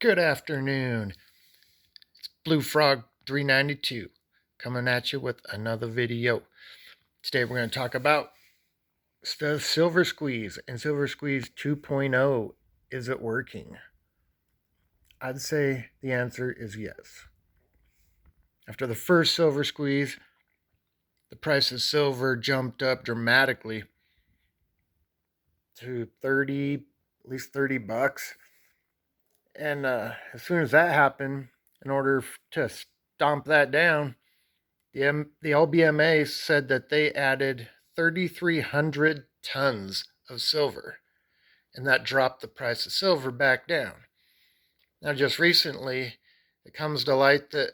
Good afternoon. It's Blue Frog 392 coming at you with another video. Today we're going to talk about the Silversqueeze and Silversqueeze 2.0. Is it working? I'd say the answer is yes. After the first Silversqueeze, the price of silver jumped up dramatically to 30, at least 30 bucks. And as soon as that happened, in order to stomp that down, the LBMA said that they added 3,300 tons of silver, and that dropped the price of silver back down. Now, just recently, it comes to light that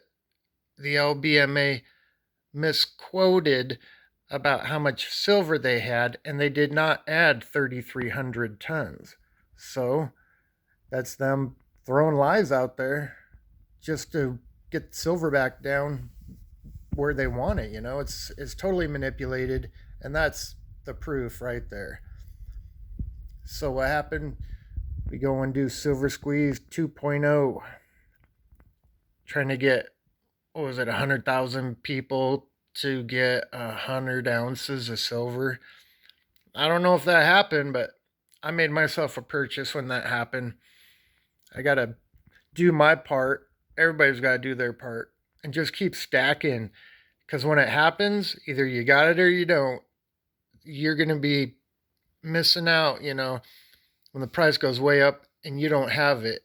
the LBMA misquoted about how much silver they had, and they did not add 3,300 tons. So, that's them throwing lies out there just to get silver back down where they want it. It's totally manipulated, and that's the proof right there. So what happened? We go and do Silversqueeze 2.0, trying to get, what was it, 100,000 people to get 100 ounces of silver. I don't know if that happened, but I made myself a purchase when that happened. I gotta do my part. Everybody's got to do their part and just keep stacking, because when it happens, either you got it or you don't. You're going to be missing out, when the price goes way up and you don't have it,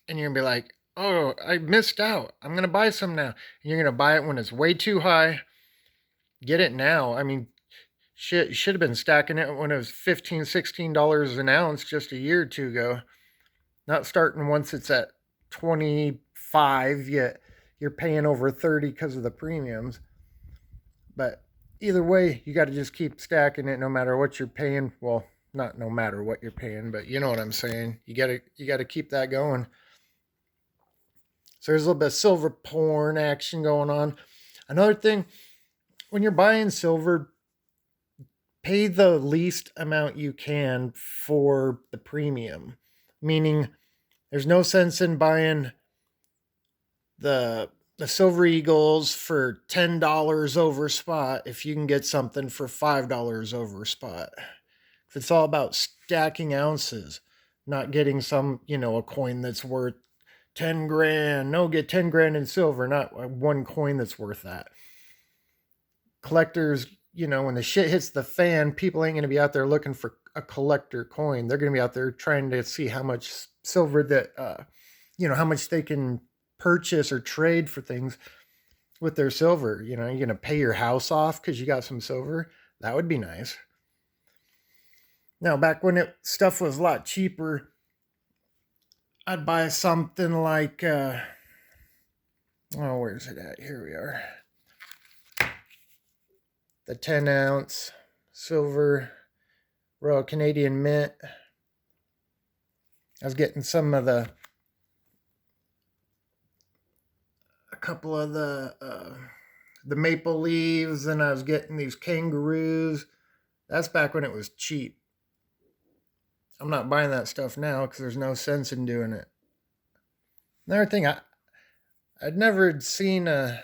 and you're going to be like, oh, I missed out, I'm going to buy some now. And you're going to buy it when it's way too high. Get it now. I mean, shit, you should have been stacking it when it was $15, $16 an ounce just a year or two ago. Not starting once it's at 25, yet you're paying over 30 because of the premiums. But either way, you got to just keep stacking it no matter what you're paying. Well, not no matter what you're paying, but you know what I'm saying. You got to keep that going. So there's a little bit of silver porn action going on. Another thing, when you're buying silver, pay the least amount you can for the premium. Meaning, there's no sense in buying the Silver Eagles for $10 over spot if you can get something for $5 over spot. It's all about stacking ounces, not getting some, a coin that's worth 10 grand. No, get 10 grand in silver, not one coin that's worth that. Collectors, when the shit hits the fan, people ain't going to be out there looking for a collector coin. They're going to be out there trying to see how much silver that, how much they can purchase or trade for things with their silver. You're going to pay your house off because you got some silver. That would be nice. Now, back when stuff was a lot cheaper, I'd buy something like, where's it at? Here we are. The 10 ounce silver Royal Canadian Mint. I was getting a couple of the maple leaves, and I was getting these kangaroos. That's back when it was cheap. I'm not buying that stuff now because there's no sense in doing it. Another thing, I'd never seen a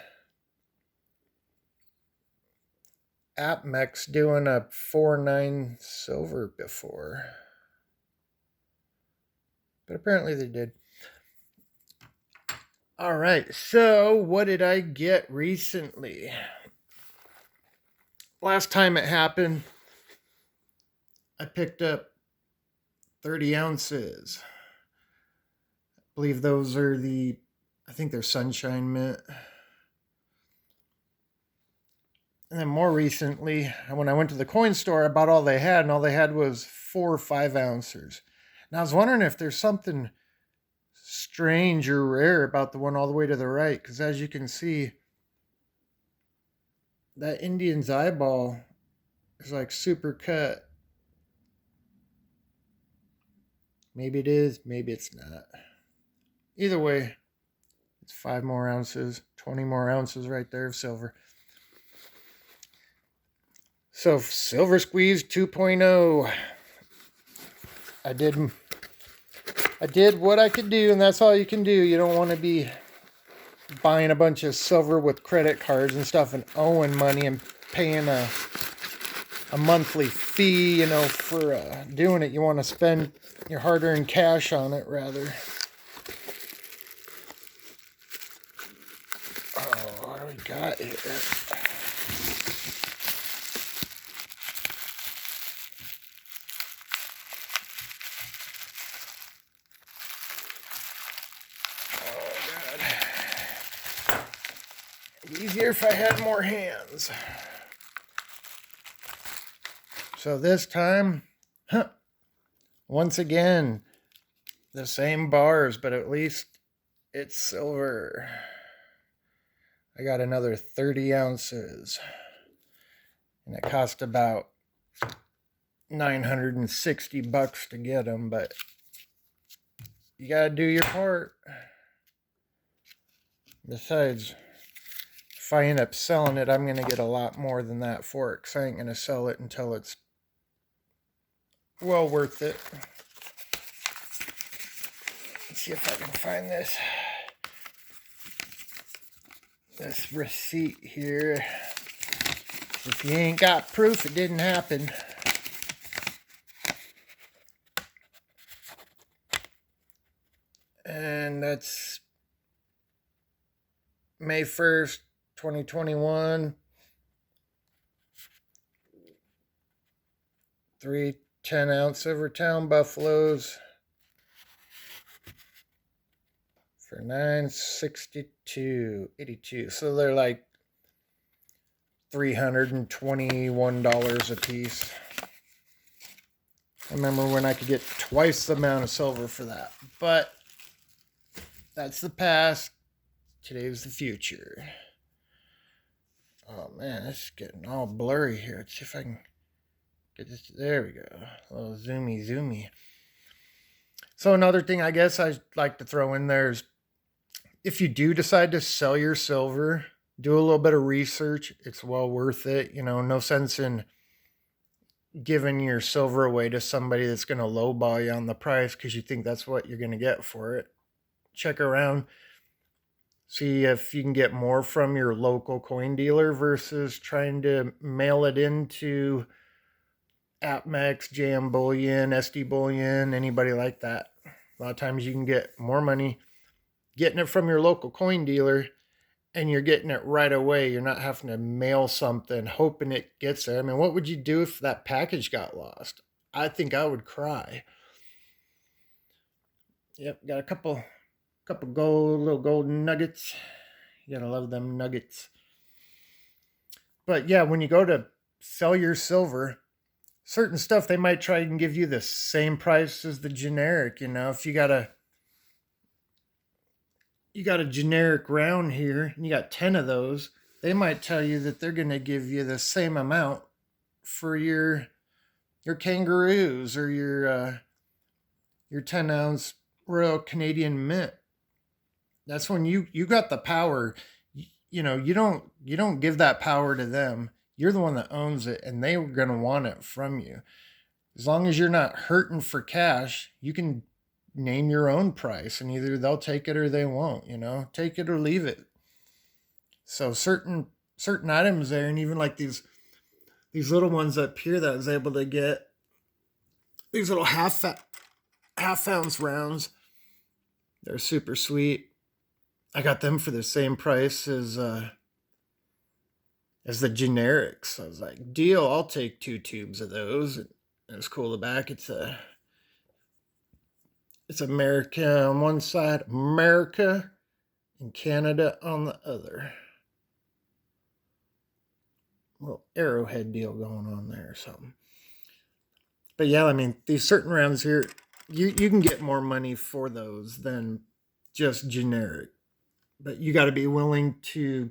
APMEX doing a 4.9 silver before, but apparently they did. All right, so what did I get recently? Last time it happened, I picked up 30 ounces. I believe those are I think they're Sunshine Mint. And then more recently, when I went to the coin store, I bought all they had, and all they had was 4 or 5 ounces. And I was wondering if there's something strange or rare about the one all the way to the right, because as you can see, that Indian's eyeball is like super cut. Maybe it is, maybe it's not. Either way, it's 5 more ounces, 20 more ounces right there of silver. So Silversqueeze 2.0. I did what I could do, and that's all you can do. You don't want to be buying a bunch of silver with credit cards and stuff and owing money and paying a monthly fee, you know, for doing it. You want to spend your hard-earned cash on it rather. Oh, what do we got here? Easier if I had more hands. So this time, once again, the same bars, but at least it's silver. I got another 30 ounces. And it cost about $960 to get them, but you gotta do your part. Besides, if I end up selling it, I'm gonna get a lot more than that for it, because I ain't gonna sell it until it's well worth it. Let's see if I can find this receipt here. If you ain't got proof, it didn't happen. And that's May 1st, 2021. 3 10-ounce Silvertown Buffaloes for $962.82. So they're like $321 a piece. I remember when I could get twice the amount of silver for that. But that's the past. Today's the future. Oh man, it's getting all blurry here. Let's see if I can get this. There we go. A little zoomy. So another thing I guess I'd like to throw in there is, if you do decide to sell your silver, do a little bit of research. It's well worth it. You know, no sense in giving your silver away to somebody that's going to lowball you on the price because you think that's what you're going to get for it. Check around. See if you can get more from your local coin dealer versus trying to mail it into AppMex, JM Bullion, SD Bullion, anybody like that. A lot of times you can get more money getting it from your local coin dealer, and you're getting it right away. You're not having to mail something, hoping it gets there. I mean, what would you do if that package got lost? I think I would cry. Yep, got a couple little golden nuggets. You gotta love them nuggets. But yeah, when you go to sell your silver, certain stuff they might try and give you the same price as the generic. You know, if you got a generic round here and you got 10 of those, they might tell you that they're going to give you the same amount for your kangaroos or your 10-ounce Royal Canadian Mint. That's when you got the power. You know, you don't give that power to them. You're the one that owns it, and they're going to want it from you. As long as you're not hurting for cash, you can name your own price, and either they'll take it or they won't. You know, take it or leave it. So certain items there, and even like these little ones up here that I was able to get, these little half ounce rounds, they're super sweet. I got them for the same price as the generics. I was like, deal, I'll take 2 tubes of those. And it's cool. The back, it's America on one side, America, and Canada on the other. Little arrowhead deal going on there or something. But yeah, I mean, these certain rounds here, you can get more money for those than just generic. But you got to be willing to,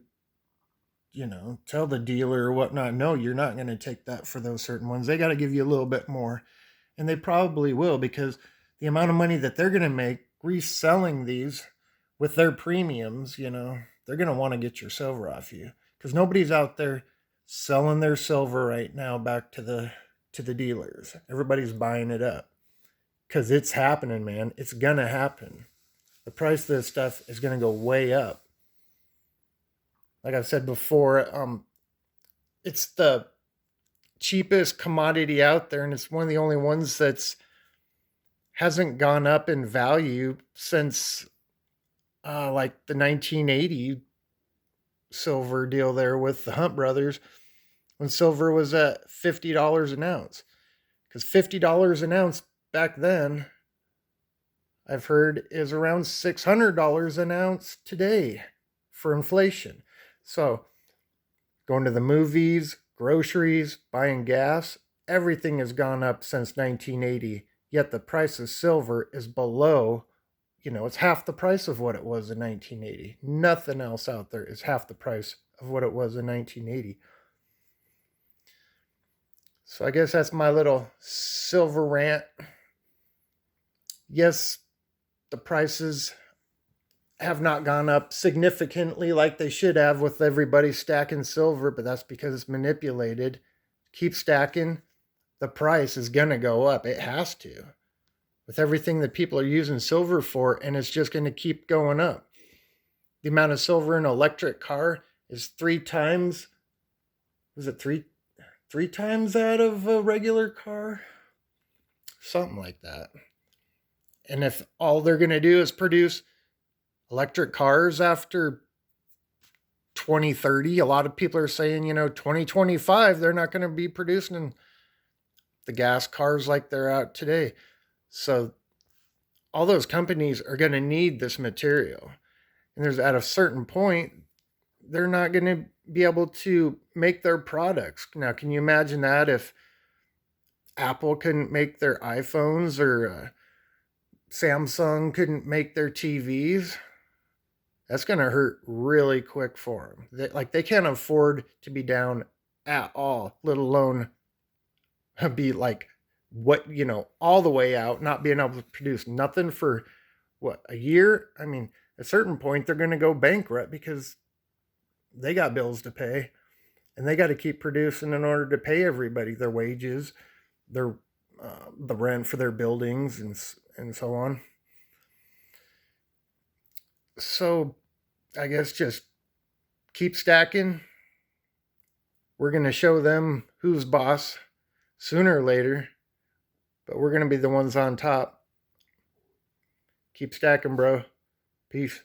you know, tell the dealer or whatnot, no, you're not going to take that for those certain ones. They got to give you a little bit more. And they probably will, because the amount of money that they're going to make reselling these with their premiums, you know, they're going to want to get your silver off you, because nobody's out there selling their silver right now back to the dealers. Everybody's buying it up because it's happening, man. It's gonna happen. The price of this stuff is gonna go way up. Like I've said before, it's the cheapest commodity out there, and it's one of the only ones that's hasn't gone up in value since like the 1980 silver deal there with the Hunt brothers, when silver was at $50 an ounce. Because $50 an ounce back then, I've heard, is around $600 an ounce today for inflation. So going to the movies, groceries, buying gas, everything has gone up since 1980. Yet the price of silver is below, it's half the price of what it was in 1980. Nothing else out there is half the price of what it was in 1980. So I guess that's my little silver rant. Yes, the prices have not gone up significantly like they should have with everybody stacking silver, but that's because it's manipulated. Keep stacking, the price is going to go up. It has to. With everything that people are using silver for, and it's just going to keep going up. The amount of silver in an electric car is 3 times, was it three times that of a regular car? Something like that. And if all they're going to do is produce electric cars after 2030, a lot of people are saying, 2025, they're not going to be producing the gas cars like they're out today. So all those companies are going to need this material. And there's at a certain point, they're not going to be able to make their products. Now, can you imagine that if Apple couldn't make their iPhones, or Samsung couldn't make their TVs? That's going to hurt really quick for them. They can't afford to be down at all, let alone be like, all the way out, not being able to produce nothing for a year? I mean, at a certain point, they're going to go bankrupt because they got bills to pay, and they got to keep producing in order to pay everybody their wages, their the rent for their buildings, and so on. So I guess just keep stacking. We're going to show them who's boss sooner or later, but we're going to be the ones on top. Keep stacking, bro. Peace.